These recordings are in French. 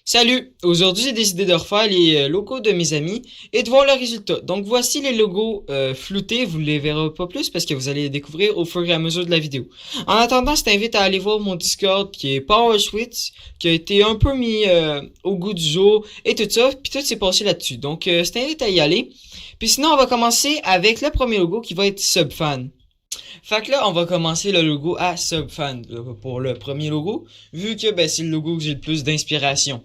Salut! Aujourd'hui, j'ai décidé de refaire les logos de mes amis et de voir le résultat. Donc, voici les logos floutés. Vous ne les verrez pas plus parce que vous allez les découvrir au fur et à mesure de la vidéo. En attendant, je t'invite à aller voir mon Discord qui est Power Switch, qui a été un peu mis au goût du jour et tout ça. Puis tout s'est passé là-dessus. Donc, je t'invite à y aller. Puis sinon, on va commencer avec le premier logo qui va être Subfan. Fait que là, on va commencer le logo à Subfan pour le premier logo, vu que ben, c'est le logo que j'ai le plus d'inspiration.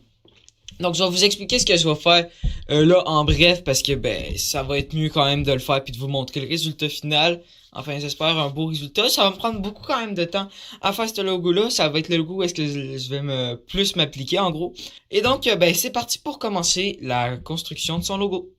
Donc, je vais vous expliquer ce que je vais faire là en bref parce que ben ça va être mieux quand même de le faire puis de vous montrer le résultat final. Enfin, j'espère un beau résultat. Ça va me prendre beaucoup quand même de temps à faire ce logo-là. Ça va être le logo où est-ce que je vais plus m'appliquer en gros. Et donc, ben c'est parti pour commencer la construction de son logo.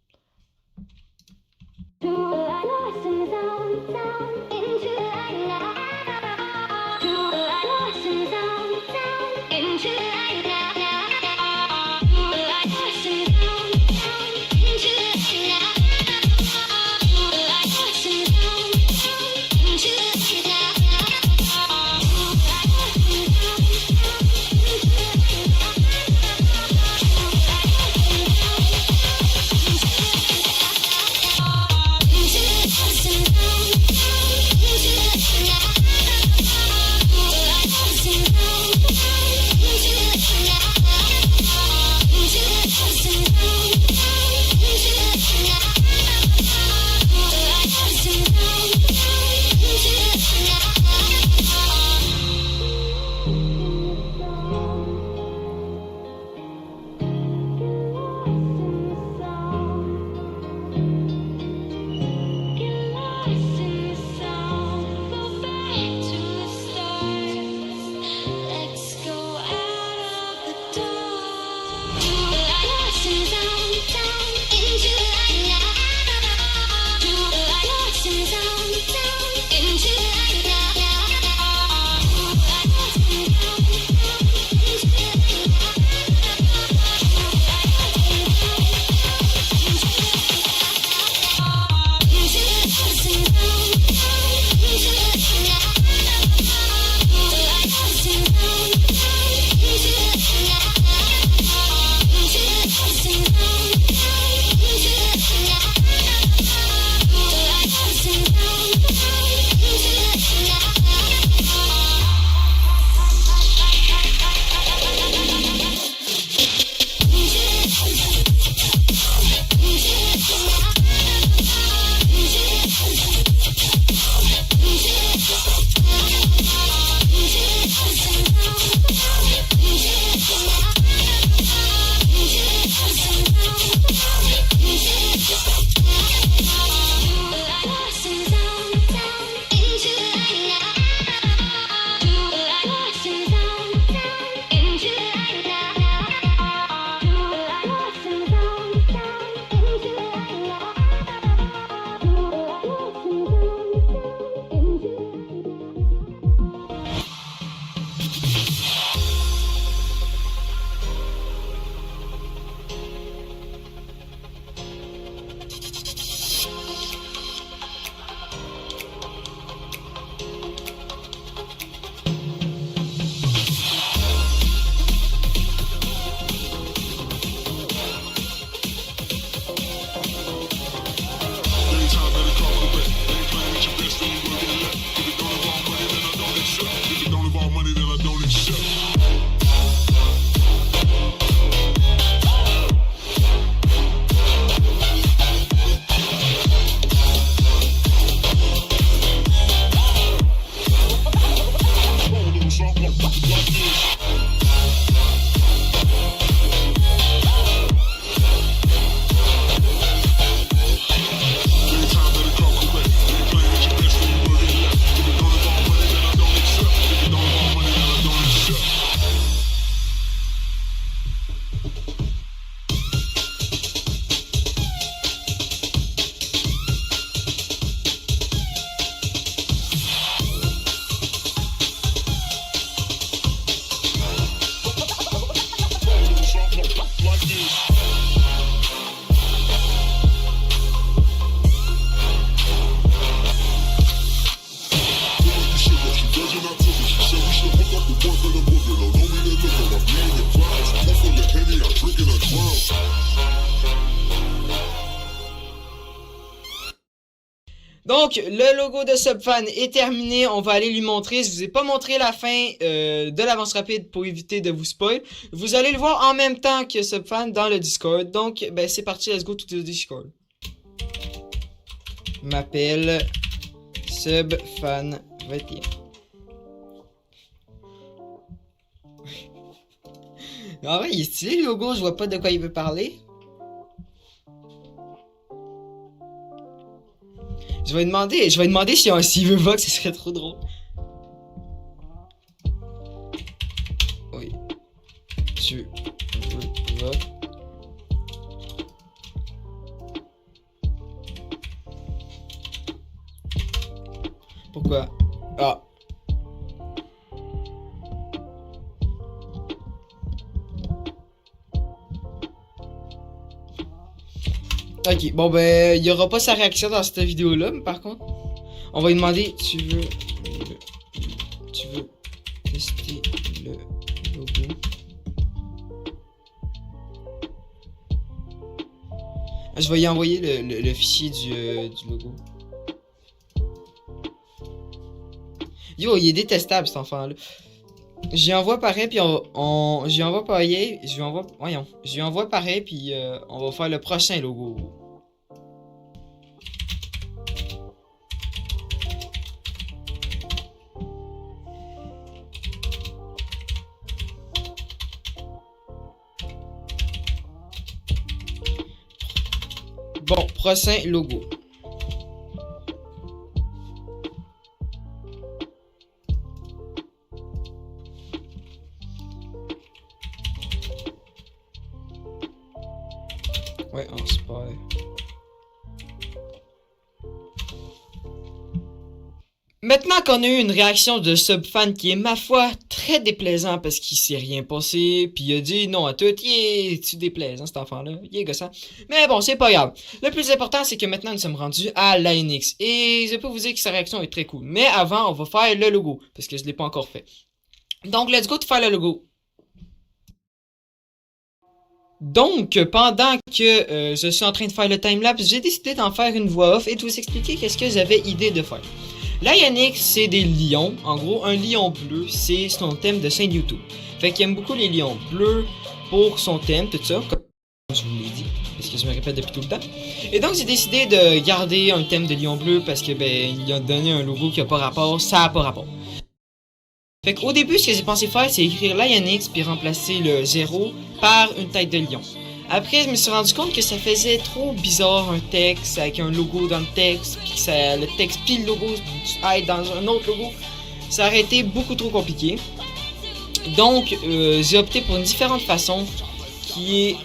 Donc, le logo de Subfan est terminé. On va aller lui montrer. Je vous ai pas montré la fin de l'avance rapide pour éviter de vous spoil. Vous allez le voir en même temps que Subfan dans le Discord. Donc, ben c'est parti. Let's go to the Discord. M'appelle Subfan 21. Ah ouais, il est stylé le logo. Je vois pas de quoi il veut parler. Je vais lui demander s'il veut Vox, ce serait trop drôle. Oui. Tu veux Vox? Pourquoi? Ah. Ok, bon ben, il y aura pas sa réaction dans cette vidéo-là, mais par contre, on va lui demander, tu veux tester le logo? Je vais lui envoyer le fichier du logo. Yo, il est détestable cet enfant-là. J'y envoie pareil, puis j'y envoie pareil, je lui envoie pareil, puis on va faire le prochain logo. Bon, prochain logo. Ouais, on se perd. Maintenant qu'on a eu une réaction de Subfan qui est, ma foi, très déplaisant parce qu'il s'est rien passé, puis il a dit non à tout, tu déplaisant cet enfant-là, il est gossant. Mais bon, c'est pas grave. Le plus important, c'est que maintenant nous sommes rendus à l'ANX, et je peux vous dire que sa réaction est très cool. Mais avant, on va faire le logo, parce que je l'ai pas encore fait. Donc, let's go to faire le logo. Donc, pendant que je suis en train de faire le timelapse, j'ai décidé d'en faire une voix off et de vous expliquer qu'est-ce que j'avais idée de faire. L'ANX, c'est des lions. En gros, un lion bleu, c'est son thème de chaîne YouTube. Fait qu'il aime beaucoup les lions bleus pour son thème, tout ça, comme je vous l'ai dit, parce que je me répète depuis tout le temps. Et donc, j'ai décidé de garder un thème de lion bleu parce que, ben, il a donné un logo qui a pas rapport, ça a pas rapport. Fait qu'au début, ce que j'ai pensé faire, c'est écrire l'ANX puis remplacer le 0 par une tête de lion. Après, je me suis rendu compte que ça faisait trop bizarre un texte avec un logo dans le texte, puis que le texte puis le logo aille dans un autre logo. Ça aurait été beaucoup trop compliqué. Donc, j'ai opté pour une différente façon qui est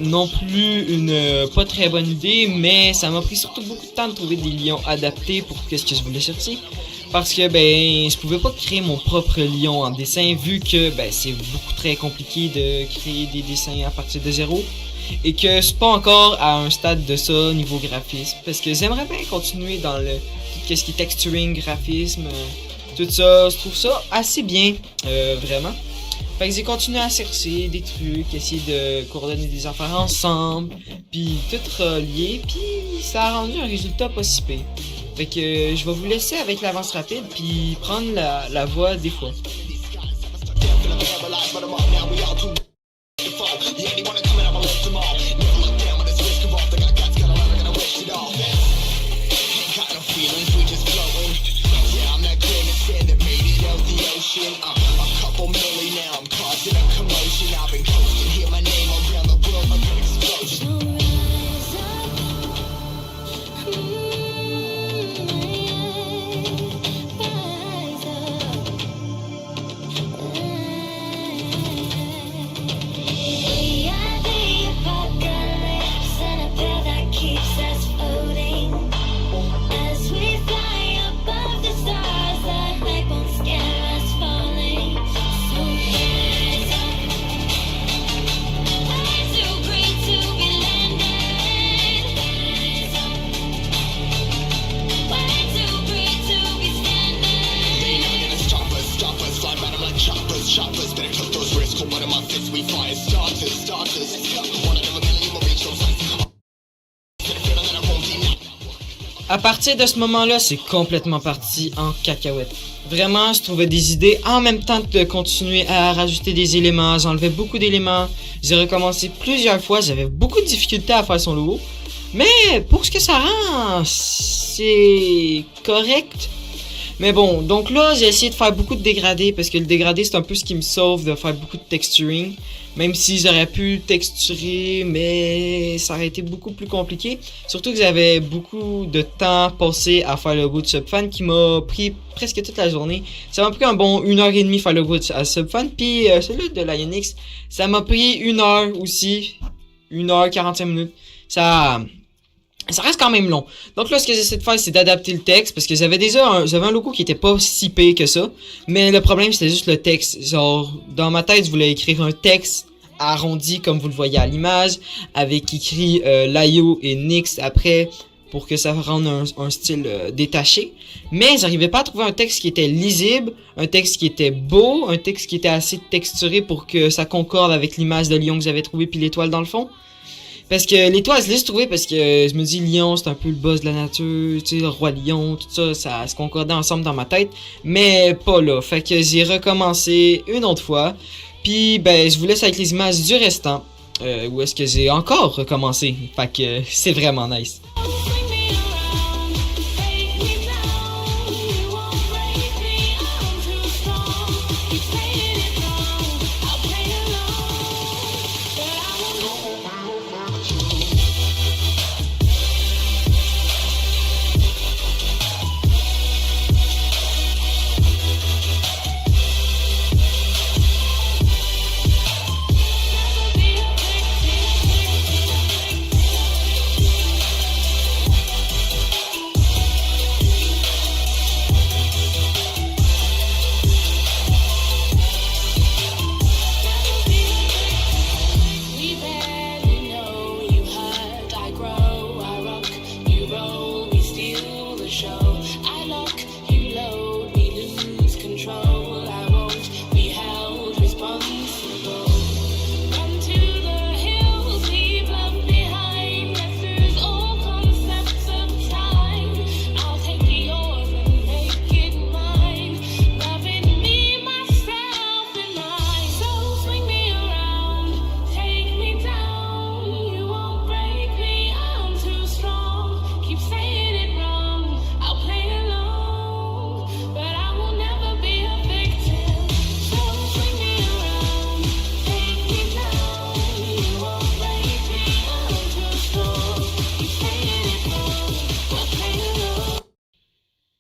non plus une pas très bonne idée, mais ça m'a pris surtout beaucoup de temps de trouver des lions adaptés pour ce que je voulais chercher. Parce que ben je pouvais pas créer mon propre lion en dessin vu que ben c'est beaucoup très compliqué de créer des dessins à partir de zéro et que c'est pas encore à un stade de ça niveau graphisme parce que j'aimerais bien continuer dans le tout ce qui est texturing, graphisme, tout ça, je trouve ça assez bien vraiment. Fait que j'ai continué à chercher des trucs, essayer de coordonner des affaires ensemble, puis tout relier, puis ça a rendu un résultat pas si pire. Fait que je vais vous laisser avec l'avance rapide puis prendre la voix des fois. À partir de ce moment-là, c'est complètement parti en cacahuète. Vraiment, je trouvais des idées en même temps de continuer à rajouter des éléments. J'enlevais beaucoup d'éléments. J'ai recommencé plusieurs fois. J'avais beaucoup de difficultés à faire son logo. Mais pour ce que ça rend, c'est correct. Mais bon, donc là, j'ai essayé de faire beaucoup de dégradés parce que le dégradé, c'est un peu ce qui me sauve de faire beaucoup de texturing. Même si j'aurais pu texturer, mais ça aurait été beaucoup plus compliqué. Surtout que j'avais beaucoup de temps passé à faire le logo de Subfan qui m'a pris presque toute la journée. Ça m'a pris un bon 1h30 faire le logo de Subfan. Puis celui de Lionix, ça m'a pris 1h aussi. 1h45 minutes. Ça reste quand même long. Donc là, ce que j'essaie de faire, c'est d'adapter le texte. Parce que j'avais un logo qui était pas si pire que ça. Mais le problème, c'était juste le texte. Genre, dans ma tête, je voulais écrire un texte arrondi, comme vous le voyez à l'image. Avec écrit Layo et Nix après, pour que ça rende un style détaché. Mais j'arrivais pas à trouver un texte qui était lisible, un texte qui était beau, un texte qui était assez texturé pour que ça concorde avec l'image de lion que j'avais trouvé puis l'étoile dans le fond. Parce que l'étoile, je l'ai trouvé parce que je me dis lion, c'est un peu le boss de la nature, tu sais, le roi lion, tout ça, ça se concordait ensemble dans ma tête. Mais pas là. Fait que j'ai recommencé une autre fois. Puis, ben, je vous laisse avec les images du restant. Où est-ce que j'ai encore recommencé. Fait que c'est vraiment nice.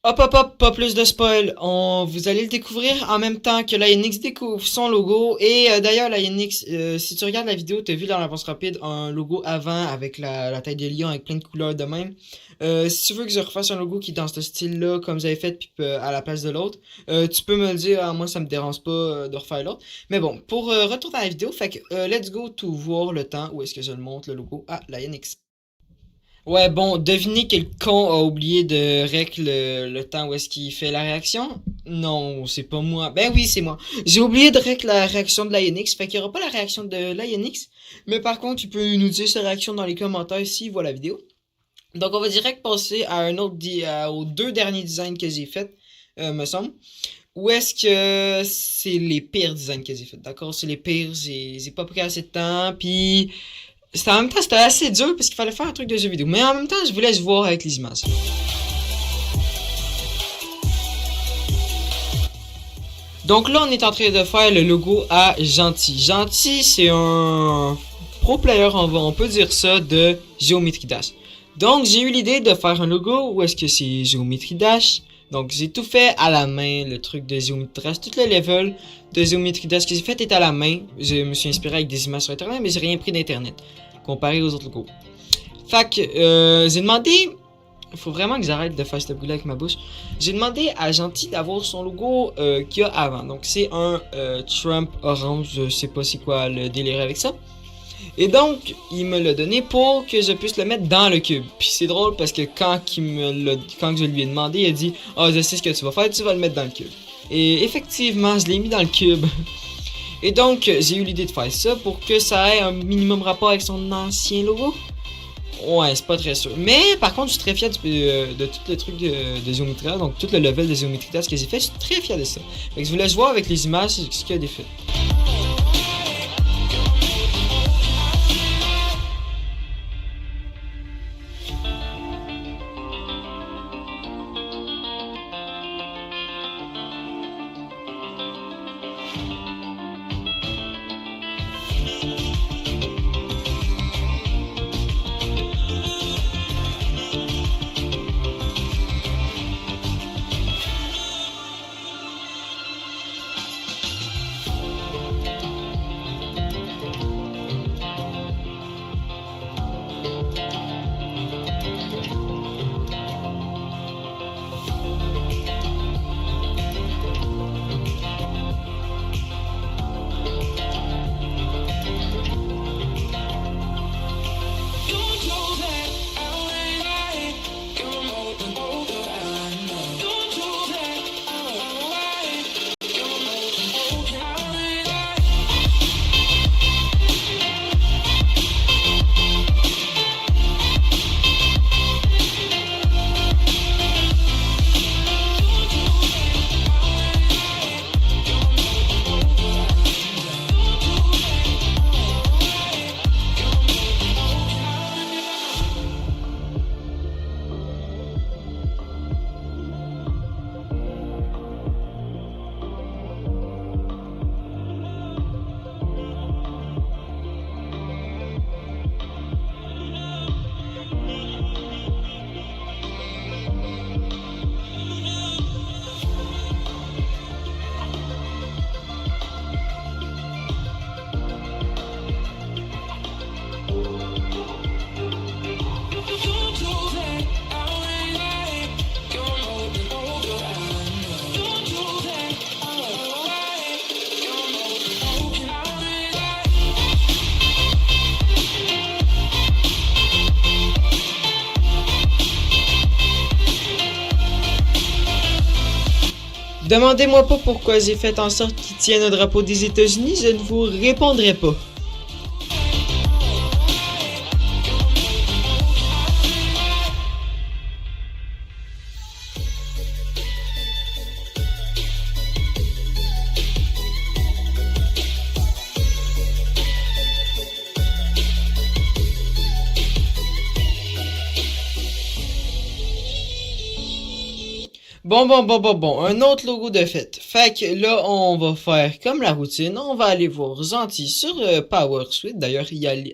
Hop, pas plus de spoil. Vous allez le découvrir en même temps que Lionix découvre son logo. Et d'ailleurs, Lionix, si tu regardes la vidéo, tu as vu dans l'avance rapide un logo avant avec la tête de lion avec plein de couleurs de même. Si tu veux que je refasse un logo qui est dans ce style-là, comme j'avais fait, puis à la place de l'autre, tu peux me le dire. Moi, ça me dérange pas de refaire l'autre. Mais bon, pour retourner à la vidéo, fait que let's go to voir le temps où est-ce que je le montre, le logo à Lionix. Ouais, bon, devinez quel con a oublié de rec le temps où est-ce qu'il fait la réaction? Non, c'est pas moi. Ben oui, c'est moi. J'ai oublié de rec la réaction de Lionix, fait qu'il y aura pas la réaction de Lionix. Mais par contre, tu peux nous dire sa réaction dans les commentaires s'il voit la vidéo. Donc, on va direct passer à un autre aux deux derniers designs que j'ai fait, me semble. Où est-ce que c'est les pires designs que j'ai fait, d'accord? C'est les pires, j'ai pas pris assez de temps, puis... En même temps, c'était assez dur parce qu'il fallait faire un truc de jeu vidéo. Mais en même temps, je vous laisse voir avec les images. Donc là, on est en train de faire le logo à Gentil. Gentil, c'est un pro player, on peut dire ça, de Geometry Dash. Donc, j'ai eu l'idée de faire un logo où est-ce que c'est Geometry Dash. Donc, j'ai tout fait à la main, le truc de Geometry Dash. Tout le level de Geometry Dash que j'ai fait est à la main. Je me suis inspiré avec des images sur Internet, mais j'ai rien pris d'Internet, comparé aux autres logos. Fait que, j'ai demandé... Il faut vraiment que j'arrête de faire ce bruit-là avec ma bouche. J'ai demandé à Gentil d'avoir son logo qu'il y a avant. Donc, c'est un Trump orange. Je sais pas c'est quoi le délire avec ça. Et donc, il me l'a donné pour que je puisse le mettre dans le cube. Puis c'est drôle parce que quand je lui ai demandé, il a dit « Ah, je sais ce que tu vas faire, tu vas le mettre dans le cube. » Et effectivement, je l'ai mis dans le cube. Et donc, j'ai eu l'idée de faire ça pour que ça ait un minimum rapport avec son ancien logo. Ouais, c'est pas très sûr. Mais par contre, je suis très fier de tout le truc de Geometria, donc tout le level de Geometria, ce que j'ai fait, je suis très fier de ça. Fait que je vous laisse voir avec les images ce qu'il y a des faits. Demandez-moi pas pourquoi j'ai fait en sorte qu'il tienne un drapeau des États-Unis, je ne vous répondrai pas. Bon, un autre logo de fête. Fait que là, on va faire comme la routine, on va aller voir Zanti sur Power Suite. D'ailleurs,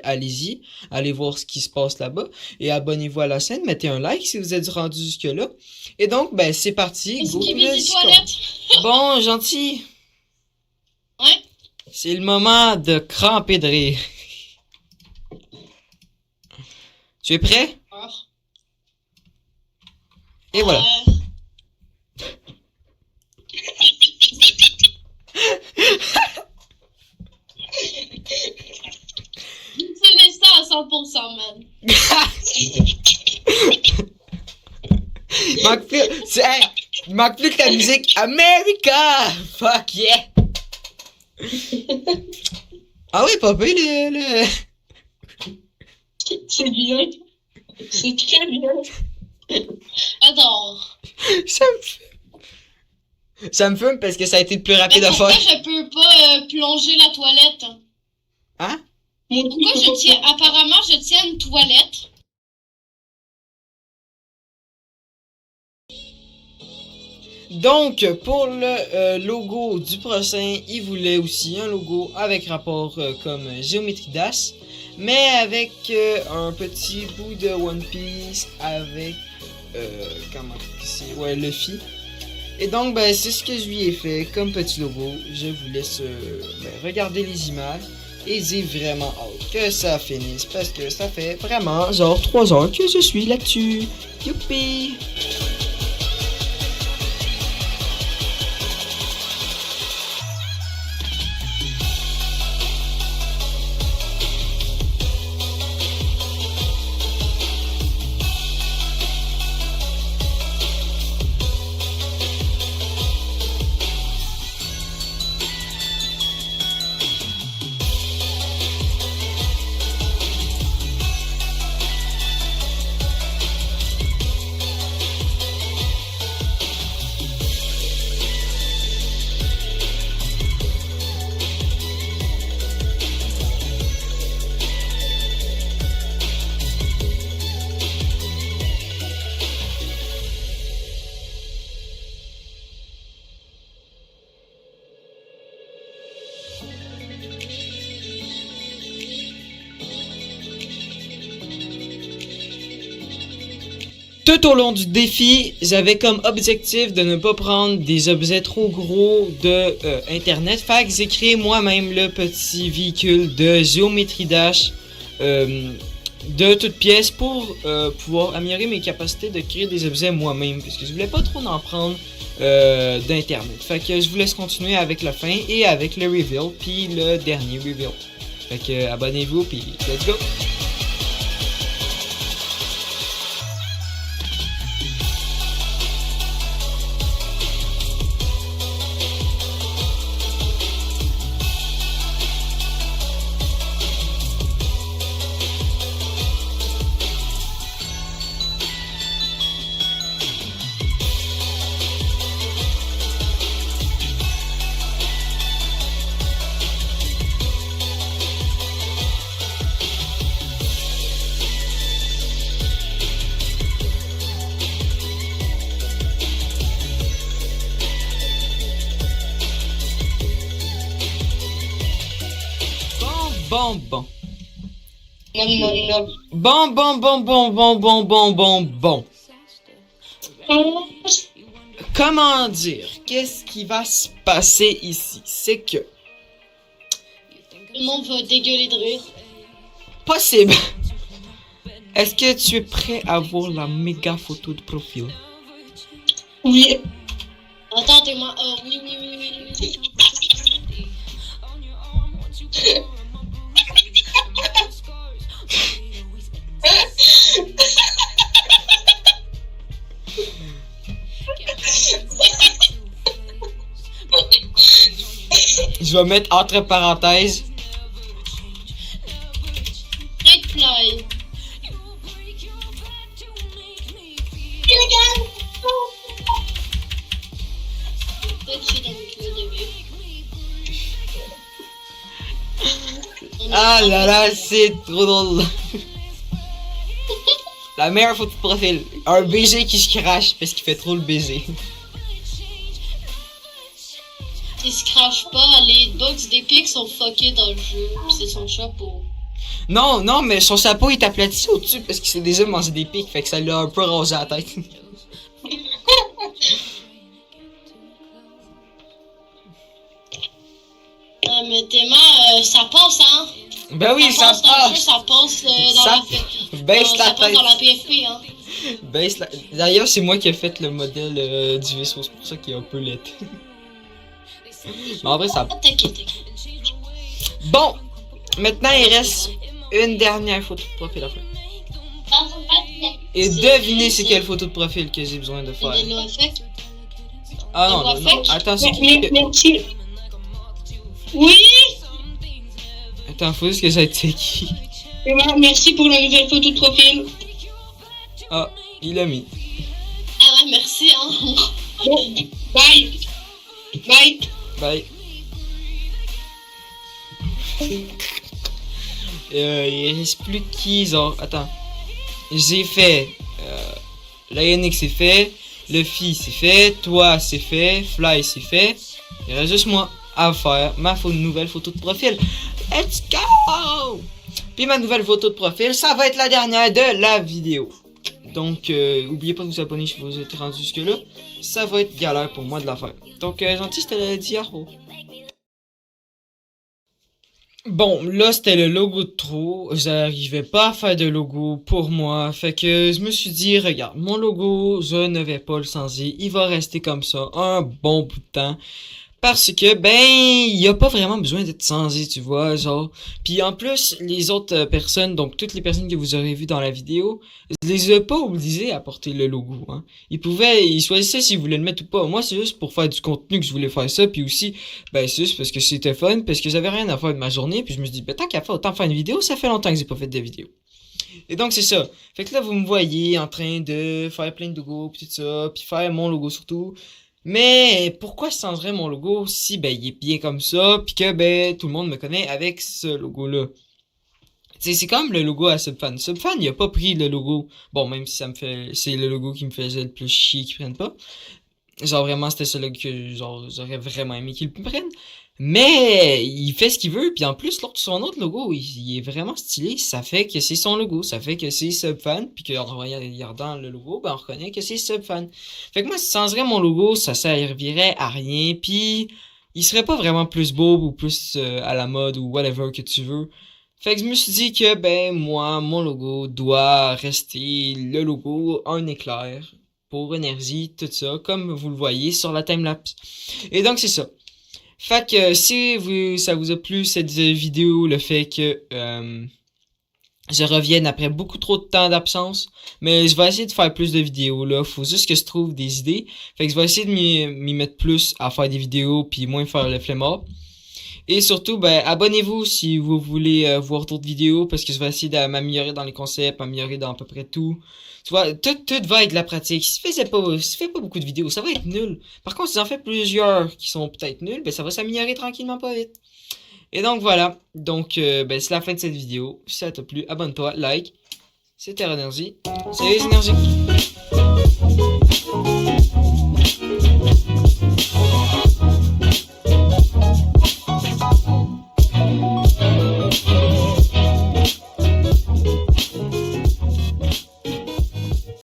allez-y, allez voir ce qui se passe là-bas. Et abonnez-vous à la chaîne, mettez un like si vous êtes rendu jusque-là. Et donc, ben, c'est parti. Go le Discord. Bon, Gentil. Ouais. C'est le moment de cramper de rire. Tu es prêt? Et voilà. C'est ça à 100%, man. Il manque plus que la musique America! Fuck yeah! Ah oui, papa, le... C'est bien. C'est très bien. J'adore. Ça me fume parce que ça a été le plus rapide à faire. Pourquoi je peux pas plonger la toilette? Hein? Pourquoi je tiens... Apparemment, je tiens une toilette. Donc, pour le logo du prochain, il voulait aussi un logo avec rapport comme Geometry Dash, mais avec un petit bout de One Piece avec, comment c'est, ouais, Luffy. Et donc, ben, c'est ce que je lui ai fait comme petit logo. Je vous laisse regarder les images. Et j'ai vraiment hâte que ça finisse parce que ça fait vraiment genre 3 heures que je suis là-dessus. Youpi! Tout au long du défi, j'avais comme objectif de ne pas prendre des objets trop gros de Internet. Fait que j'ai créé moi-même le petit véhicule de Geometry Dash de toutes pièces pour pouvoir améliorer mes capacités de créer des objets moi-même. Parce que je voulais pas trop en prendre d'Internet. Fait que je vous laisse continuer avec la fin et avec le reveal, puis le dernier reveal. Fait que abonnez-vous, puis let's go! Bon. Bon. Comment dire? Qu'est-ce qui va se passer ici? C'est que... Tout le monde va dégueuler de rire. Possible! Est-ce que tu es prêt à voir la méga photo de profil? Oui. Attendez-moi. Oh, oui. Je vais mettre entre parenthèses. Great fly. Peut-être que c'est dans le début. Ah là là, c'est trop drôle. La meilleure photo de profil. Un BG qui se crache parce qu'il fait trop le baiser. Il se crache pas, les box d'Epic sont fuckés dans le jeu, pis c'est son chapeau. Non, mais son chapeau il est aplati au-dessus parce qu'il s'est déjà mangé des pics, fait que ça l'a un peu rasé la tête. Ah, mais Théma, ça passe, hein? Ben oui, ça passe dans le jeu, passe. ça passe dans Ça la baisse la ça passe tête. dans la PFP, hein? Baisse la... D'ailleurs, c'est moi qui ai fait le modèle du vaisseau, c'est pour ça qu'il est un peu laid. Mais en vrai, ça... Ah, t'inquiète. Bon, maintenant il reste une dernière photo de profil à faire. Et devinez c'est quelle photo de profil que j'ai besoin de faire. C'est des effect. Ah non, des non, effects. attends, c'est qui que... Merci. Oui. Attends, faut juste que j'aille c'est qui. Merci pour la nouvelle photo de profil. Ah, il l'a mis. Ah ouais, merci, hein? Bon, bye. Bye. Bye. Il reste plus qui, genre, attends. J'ai fait, Lionix c'est fait, Luffy c'est fait, toi c'est fait, Fly c'est fait. Il reste juste moi à faire ma nouvelle photo de profil. Let's go! Puis ma nouvelle photo de profil, ça va être la dernière de la vidéo. Donc, oubliez pas de vous abonner si vous êtes rendu jusque là. Ça va être galère pour moi de la faire. Donc, gentil, je te l'ai dit, Arro. Bon, là, c'était le logo de trop. J'arrivais pas à faire de logo pour moi. Fait que je me suis dit, regarde, mon logo, je ne vais pas le changer. Il va rester comme ça un bon bout de temps. Parce que, ben, il y a pas vraiment besoin d'être changé, tu vois, genre. Puis en plus, les autres personnes, donc toutes les personnes que vous aurez vues dans la vidéo, je les ai pas obligés à porter le logo, hein. Ils choisissaient s'ils voulaient le mettre ou pas. Moi, c'est juste pour faire du contenu que je voulais faire ça, puis aussi, ben, c'est juste parce que c'était fun, parce que j'avais rien à faire de ma journée, puis je me suis dit, ben, tant qu'à faire autant faire une vidéo, ça fait longtemps que j'ai pas fait de vidéo. Et donc, c'est ça. Fait que là, vous me voyez en train de faire plein de logos, pis tout ça, puis faire mon logo surtout. Mais pourquoi je changerais mon logo si ben il est bien comme ça puis que ben tout le monde me connaît avec ce logo là. Tu sais, c'est comme le logo à Subfan. Subfan, il a pas pris le logo. Bon, même si c'est le logo qui me faisait le plus chier qu'ils prennent pas. Genre vraiment c'était celui que genre j'aurais vraiment aimé qu'ils le prennent. Mais il fait ce qu'il veut, puis en plus, son autre logo, il est vraiment stylé. Ça fait que c'est son logo, ça fait que c'est Subfan, puis qu'en regardant le logo, ben on reconnaît que c'est Subfan. Fait que moi, si ça changerait mon logo, ça servirait à rien, puis il serait pas vraiment plus beau ou plus à la mode ou whatever que tu veux. Fait que je me suis dit que, ben, moi, mon logo doit rester le logo, un éclair, pour énergie, tout ça, comme vous le voyez sur la timelapse. Et donc, c'est ça. Fait que si ça vous a plu cette vidéo, le fait que je revienne après beaucoup trop de temps d'absence, mais je vais essayer de faire plus de vidéos là, faut juste que je trouve des idées. Fait que je vais essayer de m'y mettre plus à faire des vidéos puis moins faire le flemmard. Et surtout, ben, abonnez-vous si vous voulez voir d'autres vidéos parce que je vais essayer de m'améliorer dans les concepts, m'améliorer dans à peu près tout. Tu vois, tout va être de la pratique. Si tu fais pas beaucoup de vidéos, ça va être nul. Par contre, si j'en fais plusieurs qui sont peut-être nuls, ben, ça va s'améliorer tranquillement pas vite. Et donc voilà. Donc, ben, c'est la fin de cette vidéo. Si ça t'a plu, abonne-toi, like. C'était Énergie. Salut les énergies.